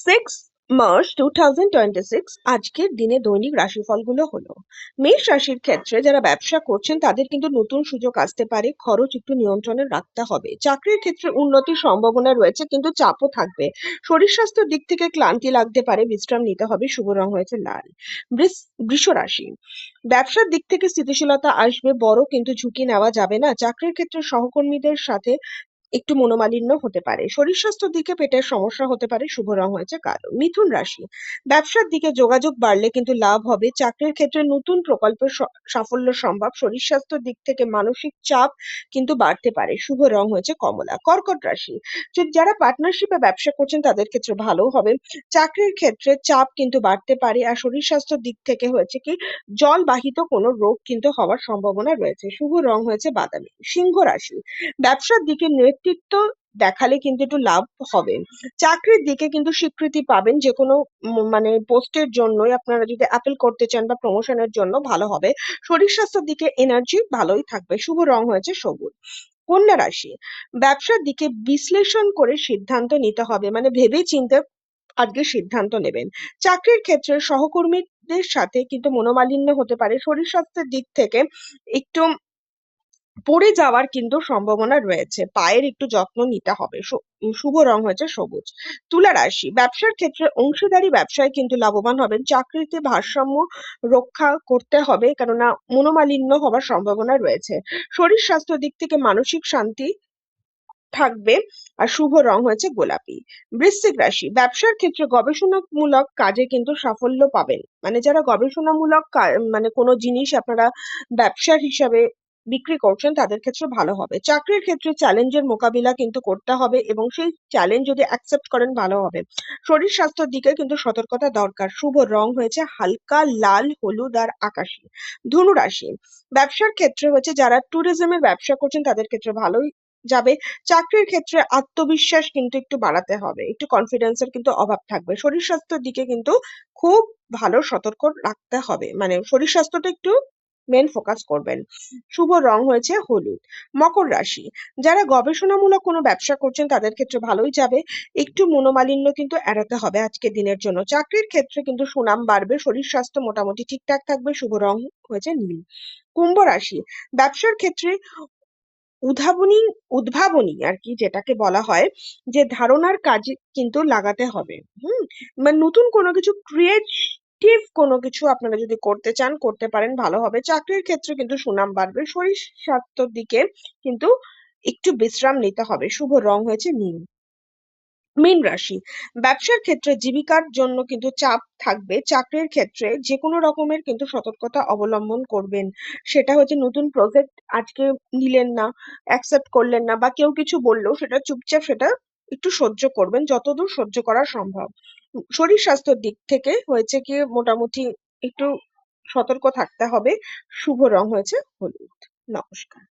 6 March 2026 আজকের দিনে দৈনিক রাশিফলগুলো হলো। মেষ রাশির ক্ষেত্রে যারা ব্যবসা করছেন তাদের কিন্তু নতুন সুযোগ আসতে পারে, খরচ একটু নিয়ন্ত্রণে রাখতে হবে। চাকরির ক্ষেত্রে উন্নতির সম্ভাবনা রয়েছে কিন্তু চাপও থাকবে। শরীর স্বাস্থ্যের দিক থেকে ক্লান্তি লাগতে পারে, বিশ্রাম নিতে হবে। শুভ রং হয়েছে লাল। বৃষ রাশি, ব্যবসার দিক থেকে স্থিতিশীলতা আসবে, বড় কিন্তু ঝুঁকি নেওয়া যাবে না। চাকরির ক্ষেত্রে সহকর্মীদের সাথে একটু মনোমালিন্য হতে পারে। শরীর স্বাস্থ্যের দিকে পেটের সমস্যা হতে পারে। শুভ রং হয়েছে কালো। মিথুন রাশি, ব্যবসার দিকে যোগাযোগ বাড়লে কিন্তু লাভ হবে। চাকরির ক্ষেত্রে নতুন প্রকল্পের সাফল্য সম্ভব। শরীর স্বাস্থ্যের দিক থেকে মানসিক চাপ কিন্তু বাড়তে পারে। শুভ রং হয়েছে কমলা। কর্কট রাশি, যারা পার্টনারশিপে ব্যবসা করছেন তাদের ক্ষেত্রে ভালো হবে। চাকরির ক্ষেত্রে চাপ কিন্তু বাড়তে পারে। আর শরীর স্বাস্থ্যের দিক থেকে হয়েছে কি, জলবাহিত কোনো রোগ কিন্তু হওয়ার সম্ভাবনা রয়েছে। শুভ রং হয়েছে বাদামি। সিংহ রাশি, ব্যবসার দিকে নেতৃত্ব দেখালে কিন্তু একটু লাভ হবে। চাকরির দিকে কিন্তু স্বীকৃতি পাবেন, যে কোনো মানে পোস্টের জন্যই আপনারা যদি অ্যাপেল করতে চান বা প্রমোশনের জন্য ভালো হবে। শরীর স্বাস্থ্যের দিকে এনার্জি ভালোই থাকবে। শুভ রং হয়েছে সবুজ। কন্যা রাশি, ব্যবসার দিকে বিশ্লেষণ করে সিদ্ধান্ত নিতে হবে, মানে ভেবে চিন্তে আজকে সিদ্ধান্ত নেবেন। চাকরির ক্ষেত্রে সহকর্মীদের সাথে কিন্তু মনোমালিন্য হতে পারে। শরীর স্বাস্থ্যের দিক থেকে একটু পড়ে যাওয়ার কিন্তু সম্ভাবনা রয়েছে, পায়ের একটু যত্ন নিতে হবে। শুভ রং হয়েছে সবুজ। তুলা রাশি, ব্যবসার ক্ষেত্রে অংশীদারি ব্যবসায় কিন্তু লাভবান হবেন। চাকরিতে ভারসাম্য রক্ষা করতে হবে, কেননা মনোমালিন্য হওয়ার সম্ভাবনা রয়েছে। শরীর স্বাস্থ্য দিক থেকে মানসিক শান্তি থাকবে। আর শুভ রং হয়েছে গোলাপি। বৃশ্চিক রাশি, ব্যবসার ক্ষেত্রে গবেষণামূলক কাজে কিন্তু সাফল্য পাবেন। মানে যারা গবেষণামূলক মানে কোনো জিনিস আপনারা ব্যবসার হিসাবে বিক্রি করছেন তাদের ক্ষেত্রে ভালো হবে। চাকরির ক্ষেত্রে চ্যালেঞ্জের মোকাবিলা কিন্তু করতে হবে এবং সেই চ্যালেঞ্জ যদি অ্যাকসেপ্ট করেন ভালো হবে। শরীর স্বাস্থ্যের দিকে কিন্তু সতর্কতা দরকার। শুভ রং হয়েছে হালকা লাল, হলুদ আর আকাশি। ধনু রাশি, ব্যবসার ক্ষেত্রে হচ্ছে যারা ট্যুরিজমের ব্যবসা করছেন তাদের ক্ষেত্রে ভালোই যাবে। চাকরির ক্ষেত্রে আত্মবিশ্বাস কিন্তু একটু বাড়াতে হবে, একটু কনফিডেন্সের কিন্তু অভাব থাকবে। শরীর স্বাস্থ্যের দিকে কিন্তু খুব ভালো সতর্ক রাখতে হবে, মানে শরীর স্বাস্থ্যটা একটু মেন ফোকাস করবেন। শুভ রং হয়েছে হলুদ। মকর রাশি, যারা গবেষণামূলক কোনো ব্যবসা করছেন তাদের ক্ষেত্রে ভালোই যাবে। একটু মনোমালিন্য কিন্তু এড়াতে হবে আজকের দিনের জন্য। চাকরির ক্ষেত্রে কিন্তু সুনাম বাড়বে। শরীর স্বাস্থ্য মোটামুটি ঠিকঠাক থাকবে। শুভ রং হয়েছে নীল। কুম্ভ রাশি, ব্যবসার ক্ষেত্রে উদ্ভাবনী আর কি যেটাকে বলা হয়, যে ধারণার কাজে কিন্তু লাগাতে হবে। মানে নতুন কোনো কিছু, ক্রিয়েটিভ কোনো কিছু আপনারা যদি করতে চান করতে পারেন, ভালো হবে। চাকরির ক্ষেত্রে কিন্তু সুনাম বাড়বে। শরীর স্বাস্থ্যের দিকে কিন্তু একটু বিশ্রাম নিতে হবে। শুভ রং হয়েছে নীল। মীন রাশি, ব্যবসার ক্ষেত্রে জীবিকার জন্য কিন্তু চাপ থাকবে। চাকরির ক্ষেত্রে যে কোনো রকমের কিন্তু সতর্কতা অবলম্বন করবেন। সেটা হচ্ছে নতুন প্রজেক্ট আজকে নিলেন না, অ্যাকসেপ্ট করলেন না, বা কেউ কিছু বললেও সেটা চুপচাপ সেটা একটু সহ্য করবেন যতদূর সহ্য করা সম্ভব। শরীর স্বাস্থ্যের দিক থেকে হয়েছে কি মোটামুটি একটু সতর্ক থাকতে হবে। শুভ রং হয়েছে হলুদ। নমস্কার।